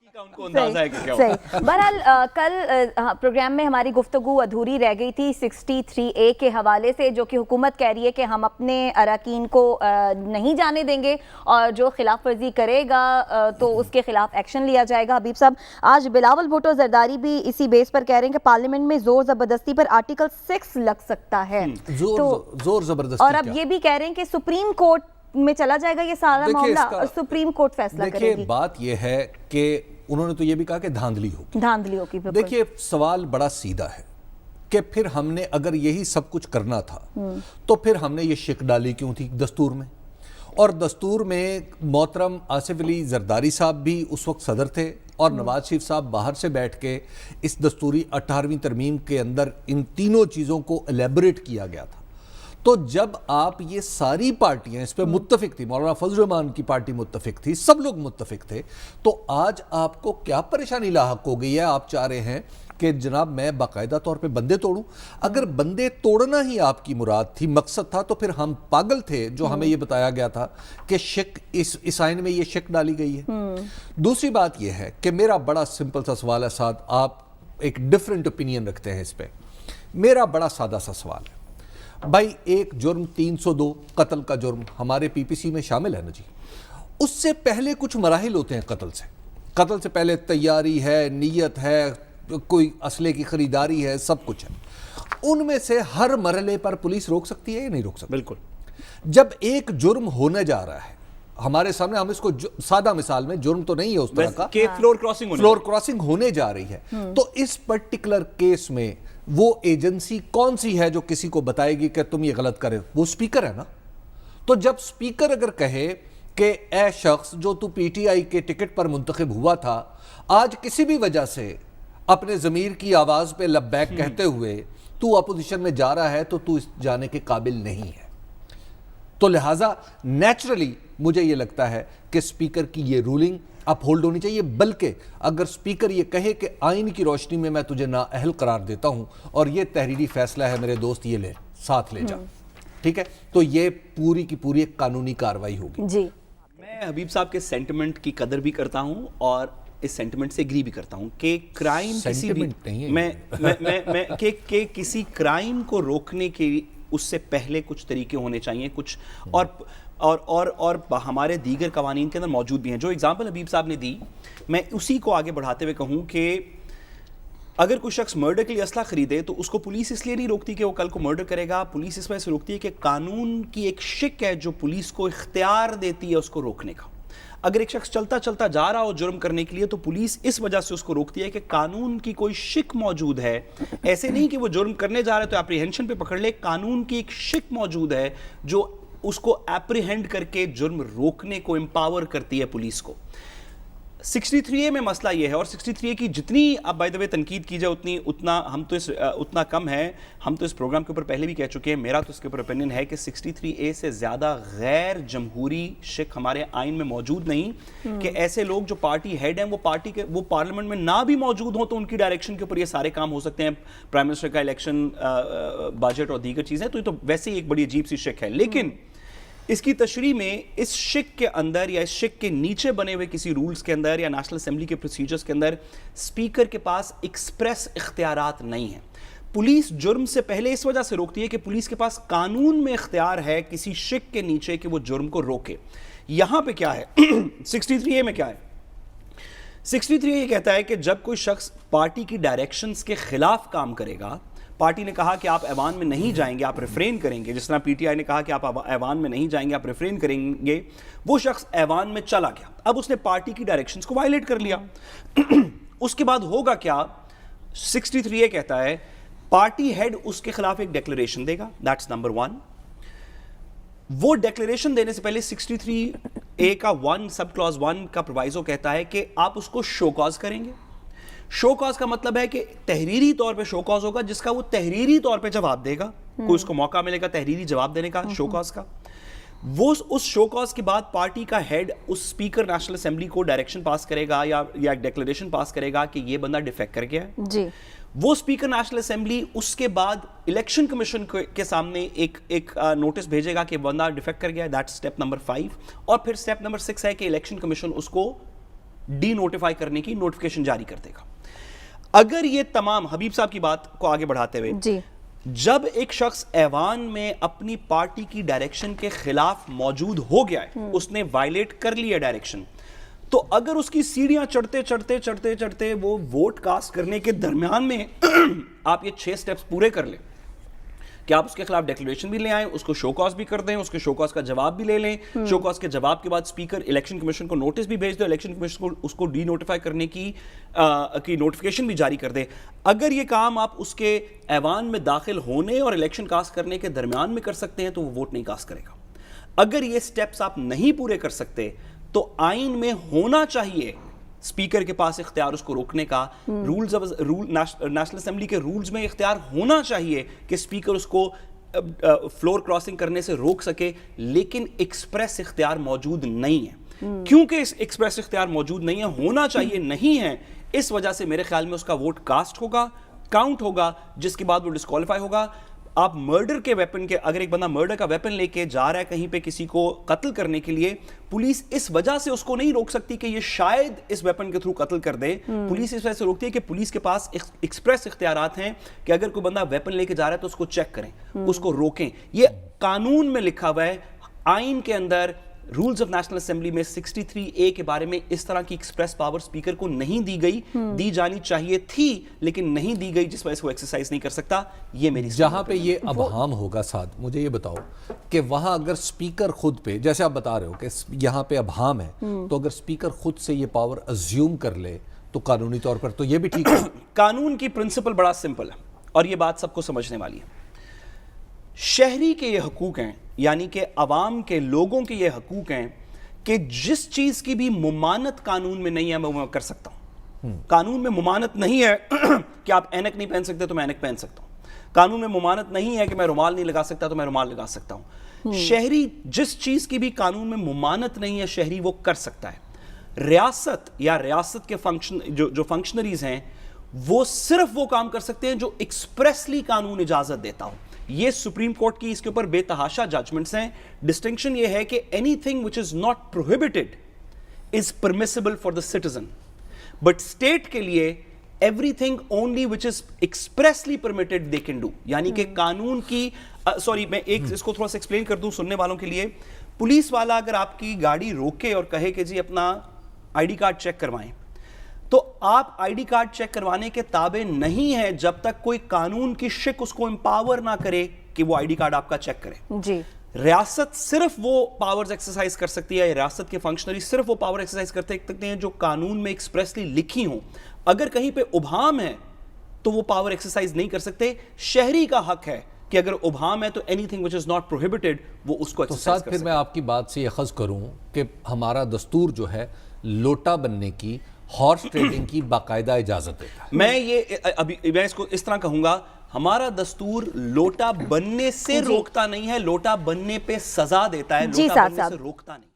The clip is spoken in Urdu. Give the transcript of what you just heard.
صحیح. بہرحال کل پروگرام میں ہماری گفتگو ادھوری رہ گئی تھی 63A کے حوالے سے, جو کہ حکومت کہہ رہی ہے کہ ہم اپنے اراکین کو نہیں جانے دیں گے اور جو خلاف ورزی کرے گا تو اس کے خلاف ایکشن لیا جائے گا. حبیب صاحب, آج بلاول بھٹو زرداری بھی اسی بیس پر کہہ رہے ہیں کہ پارلیمنٹ میں زور زبردستی پر آرٹیکل 6 لگ سکتا ہے, زور زبردستی, اور اب یہ بھی کہہ رہے ہیں کہ سپریم کورٹ میں چلا جائے گا یہ سارا معاملہ اور سپریم کورٹ فیصلہ کرے گی. دیکھیں بات یہ ہے کہ انہوں نے تو یہ بھی کہا کہ دھاندلی ہوگی. دیکھیں سوال بڑا سیدھا ہے کہ پھر ہم نے اگر یہی سب کچھ کرنا تھا تو پھر ہم نے یہ شک ڈالی کیوں تھی دستور میں؟ اور دستور میں محترم آصف علی زرداری صاحب بھی اس وقت صدر تھے اور نواز شریف صاحب باہر سے بیٹھ کے اس دستوری 18ویں ترمیم کے اندر ان تینوں چیزوں کو الیبوریٹ کیا گیا تھا. تو جب آپ یہ ساری پارٹیاں اس پہ متفق تھی, مولانا فضل الرحمان کی پارٹی متفق تھی, سب لوگ متفق تھے, تو آج آپ کو کیا پریشانی لاحق ہو گئی ہے؟ آپ چاہ رہے ہیں کہ جناب میں باقاعدہ طور پہ بندے توڑوں. اگر بندے توڑنا ہی آپ کی مراد تھی, مقصد تھا, تو پھر ہم پاگل تھے جو ہمیں یہ بتایا گیا تھا کہ شک اس آئین میں یہ شک ڈالی گئی ہے. دوسری بات یہ ہے کہ میرا بڑا سمپل سا سوال ہے, ساتھ آپ ایک ڈیفرنٹ اوپینین رکھتے ہیں اس پہ. میرا بڑا سادہ سا سوال ہے بھائی, ایک جرم 302 قتل کا جرم ہمارے پی پی سی میں شامل ہے نا جی. اس سے پہلے کچھ مراحل ہوتے ہیں قتل سے پہلے تیاری ہے, نیت ہے, کوئی اسلحے کی خریداری ہے, سب کچھ ہے. ان میں سے ہر مرحلے پر پولیس روک سکتی ہے یا نہیں روک سکتی؟ بالکل. جب ایک جرم ہونے جا رہا ہے ہمارے سامنے, ہم اس کو سادہ مثال میں, جرم تو نہیں ہے اس طرح کا, فلور کراسنگ ہونے جا رہی ہے, تو اس پرٹیکولر کیس میں وہ ایجنسی کون سی ہے جو کسی کو بتائے گی کہ تم یہ غلط کرے؟ وہ سپیکر ہے نا. تو جب سپیکر اگر کہے کہ اے شخص جو تو پی ٹی آئی کے ٹکٹ پر منتخب ہوا تھا, آج کسی بھی وجہ سے اپنے ضمیر کی آواز پہ لبیک کہتے ہوئے تو اپوزیشن میں جا رہا ہے, تو تو اس جانے کے قابل نہیں ہے. تو لہٰذا نیچرلی مجھے یہ لگتا ہے کہ سپیکر کی یہ رولنگ اپ ہولڈ ہونی چاہیے. بلکہ اگر سپیکر یہ کہے کہ آئین کی روشنی میں میں تجھے نااہل قرار دیتا ہوں اور یہ تحریری فیصلہ ہے میرے دوست, یہ ساتھ لے جا, ٹھیک ہے, تو یہ پوری کی پوری ایک قانونی کارروائی ہوگی. جی, میں حبیب صاحب کے سینٹیمنٹ کی قدر بھی کرتا ہوں اور اس سینٹیمنٹ سے ایگری بھی کرتا ہوں کہ کرائم کسی بھی کہ کسی کرائم کو روکنے کے اس سے پہلے کچھ طریقے ہونے چاہیے, کچھ اور ہمارے دیگر قوانین کے اندر موجود بھی ہیں. جو اگزامپل حبیب صاحب نے دی, میں اسی کو آگے بڑھاتے ہوئے کہوں کہ اگر کوئی شخص مرڈر کے لیے اسلحہ خریدے تو اس کو پولیس اس لیے نہیں روکتی کہ وہ کل کو مرڈر کرے گا. پولیس اس وجہ سے روکتی ہے کہ قانون کی ایک شک ہے جو پولیس کو اختیار دیتی ہے اس کو روکنے کا. اگر ایک شخص چلتا چلتا جا رہا ہو جرم کرنے کے لیے تو پولیس اس وجہ سے اس کو روکتی ہے کہ قانون کی کوئی شک موجود ہے. ایسے نہیں کہ وہ جرم کرنے جا رہا ہے تو اپریہنشن پہ پکڑ لے, قانون کی ایک شک موجود ہے جو اس کو اپریہنڈ کر کے جرم روکنے کو امپاور کرتی ہے پولیس کو. 63A میں مسئلہ یہ ہے, اور 63A کی جتنی اب بائی دا وے تنقید کی جائے اتنا کم ہے. ہم تو اس پروگرام کے اوپر پہلے بھی کہہ چکے ہیں, میرا تو اس کے اوپر اوپینین ہے کہ 63A سے زیادہ غیر جمہوری شک ہمارے آئین میں موجود نہیں کہ ایسے لوگ جو پارٹی ہیڈ ہیں وہ پارلیمنٹ میں نہ بھی موجود ہوں تو ان کی ڈائریکشن کے اوپر یہ سارے کام ہو سکتے ہیں. پرائم منسٹر کا الیکشن, بجٹ اور دیگر چیزیں, تو یہ تو ویسے ہی ایک بڑی عجیب سی شک ہے. لیکن اس کی تشریح میں اس شک کے اندر یا اس شک کے نیچے بنے ہوئے کسی رولز کے اندر یا نیشنل اسمبلی کے پروسیجرز کے اندر سپیکر کے پاس ایکسپریس اختیارات نہیں ہیں. پولیس جرم سے پہلے اس وجہ سے روکتی ہے کہ پولیس کے پاس قانون میں اختیار ہے کسی شک کے نیچے کہ وہ جرم کو روکے. یہاں پہ کیا ہے 63A میں کیا ہے؟ 63A یہ کہتا ہے کہ جب کوئی شخص پارٹی کی ڈائریکشنز کے خلاف کام کرے گا, پارٹی نے کہا کہ آپ ایوان میں نہیں جائیں گے, آپ ریفرین کریں گے, جس طرح پی ٹی آئی نے کہا کہ آپ ایوان میں نہیں جائیں گے, آپ ریفرین کریں گے, وہ شخص ایوان میں چلا گیا, اب اس نے پارٹی کی ڈائریکشنز کو وائلیٹ کر لیا. اس کے بعد ہوگا کیا؟ 63A کہتا ہے پارٹی ہیڈ اس کے خلاف ایک ڈیکلریشن دے گا, دیٹس نمبر 1. وہ ڈیکلریشن دینے سے پہلے 63A کا 1 سب کلاز 1 کا پروائزو کہتا ہے کہ آپ اس کو شو کاز کریں گے. شو کاز کا مطلب ہے کہ تحریری طور پہ شو کاز ہوگا جس کا وہ تحریری طور پہ جواب دے گا, کوئی اس کو موقع ملے گا تحریری جواب دینے کا شو کاز کا. وہ اس شو کاز کے بعد پارٹی کا ہیڈ اس سپیکر نیشنل اسمبلی کو ڈائریکشن پاس کرے گا یا ایک ڈیکلریشن پاس کرے گا کہ یہ بندہ ڈیفیکٹ کر گیا ہے جی. وہ سپیکر نیشنل اسمبلی اس کے بعد الیکشن کمیشن کے سامنے ایک نوٹس بھیجے گا کہ بندہ ڈیفیکٹ کر گیا ہے, دیٹ اسٹیپ نمبر 5. اور پھر اسٹیپ نمبر 6 ہے کہ الیکشن کمیشن اس کو ڈی نوٹیفائی کرنے کی نوٹیفیکیشن جاری کر دے گا. اگر یہ تمام, حبیب صاحب کی بات کو آگے بڑھاتے ہوئے, جی, جب ایک شخص ایوان میں اپنی پارٹی کی ڈائریکشن کے خلاف موجود ہو گیا ہے, اس نے وائلیٹ کر لیا ڈائریکشن, تو اگر اس کی سیڑھیاں چڑھتے وہ ووٹ کاسٹ کرنے کے درمیان میں آپ یہ 6 سٹیپس پورے کر لیں کہ آپ اس کے خلاف ڈیکلریشن بھی لے آئیں, اس کو شو کاز بھی کر دیں, اس کے شو کاز کا جواب بھی لے لیں, شو کاز کے جواب کے بعد اسپیکر الیکشن کمیشن کو نوٹس بھی بھیج دو, الیکشن کمیشن کو اس کو ڈی نوٹیفائی کرنے کی نوٹیفیکیشن بھی جاری کر دے. اگر یہ کام آپ اس کے ایوان میں داخل ہونے اور الیکشن کاسٹ کرنے کے درمیان میں کر سکتے ہیں تو وہ ووٹ نہیں کاسٹ کرے گا. اگر یہ سٹیپس آپ نہیں پورے کر سکتے تو آئین میں ہونا چاہیے اسپیکر کے پاس اختیار اس کو روکنے کا, نیشنل اسمبلی کے رولز میں اختیار ہونا چاہیے کہ اسپیکر اس کو فلور کراسنگ کرنے سے روک سکے, لیکن ایکسپریس اختیار موجود نہیں ہے. کیونکہ اس ایکسپریس اختیار موجود نہیں ہے, ہونا چاہیے نہیں ہے, اس وجہ سے میرے خیال میں اس کا ووٹ کاسٹ ہوگا, کاؤنٹ ہوگا, جس کے بعد وہ ڈسکوالیفائی ہوگا. آپ مرڈر کے ویپن کے, اگر ایک بندہ مرڈر کا ویپن لے کے جا رہا ہے کہیں پہ کسی کو قتل کرنے کے لیے, پولیس اس وجہ سے اس کو نہیں روک سکتی کہ یہ شاید اس ویپن کے تھرو قتل کر دے. پولیس اس وجہ سے روکتی ہے کہ پولیس کے پاس ایکسپریس اختیارات ہیں کہ اگر کوئی بندہ ویپن لے کے جا رہا ہے تو اس کو چیک کریں, اس کو روکیں. یہ قانون میں لکھا ہوا ہے, آئین کے اندر رولز آف نیشنل اسمبلی میں 63A کے بارے میں اس طرح کی ایکسپریس پاور اسپیکر کو نہیں دی گئی, دی جانی چاہیے تھی لیکن نہیں دی گئی, جس وجہ سے وہ ایکسرسائز نہیں کر سکتا. یہ میری جہاں پہ یہ ابہام ہوگا سعد, مجھے یہ بتاؤ کہ وہاں اگر اسپیکر خود پہ, جیسے آپ بتا رہے ہو کہ یہاں پہ ابہام ہے, تو اگر اسپیکر خود سے یہ پاور ازیوم کر لے تو قانونی طور پر تو یہ بھی ٹھیک ہے. قانون کی پرنسپل بڑا سمپل ہے اور یہ بات سب کو سمجھنے والی ہے. شہری کے یہ حقوق ہیں, یعنی کہ عوام کے لوگوں کے یہ حقوق ہیں کہ جس چیز کی بھی ممانت قانون میں نہیں ہے میں وہ کر سکتا ہوں. قانون میں ممانت نہیں ہے کہ آپ اینک نہیں پہن سکتے تو میں اینک پہن سکتا ہوں. قانون میں ممانت نہیں ہے کہ میں رومال نہیں لگا سکتا تو میں رومال لگا سکتا ہوں. شہری جس چیز کی بھی قانون میں ممانت نہیں ہے شہری وہ کر سکتا ہے. ریاست یا ریاست کے جو فنکشنریز ہیں وہ صرف وہ کام کر سکتے ہیں جو ایکسپریسلی قانون اجازت دیتا ہو. یہ سپریم کورٹ کی اس کے اوپر بے تحاشا ججمنٹس ہیں. ڈسٹنکشن یہ ہے کہ any thing which is not prohibited is permissible for the citizen, but state کے لیے every thing only which is expressly permitted they can do. یعنی کہ قانون کی سوری میں ایک اس کو تھوڑا سا ایکسپلین کر دوں سننے والوں کے لیے. پولیس والا اگر آپ کی گاڑی روکے اور کہے کہ جی اپنا آئی ڈی کارڈ چیک کروائیں, تو آپ آئی ڈی کارڈ چیک کروانے کے تابع نہیں ہے جب تک کوئی قانون کی شک اس کو امپاور نہ کرے کہ وہ آئی ڈی کارڈ آپ کا چیک کرے. جی, ریاست صرف وہ پاورز ایکسرسائز کر سکتی ہے, ریاست کے فنکشنری صرف وہ پاور ایکسرسائز کر سکتے ہیں جو قانون میں ایکسپریسلی لکھی ہوں. اگر کہیں پہ ابہام ہے تو وہ پاور ایکسرسائز نہیں کر سکتے. شہری کا حق ہے کہ اگر ابہام ہے تو any thing which is not prohibited وہ اس کو ایکسرسائز کر سکتے. پھر میں آپ کی بات سے اخذ کروں کہ ہمارا دستور جو ہے لوٹا بننے کی, ہارس ٹریڈنگ کی باقاعدہ اجازت دیتا ہے. میں اس کو اس طرح کہوں گا, ہمارا دستور لوٹا بننے سے روکتا نہیں ہے, لوٹا بننے پہ سزا دیتا ہے, لوٹا بننے سے روکتا نہیں.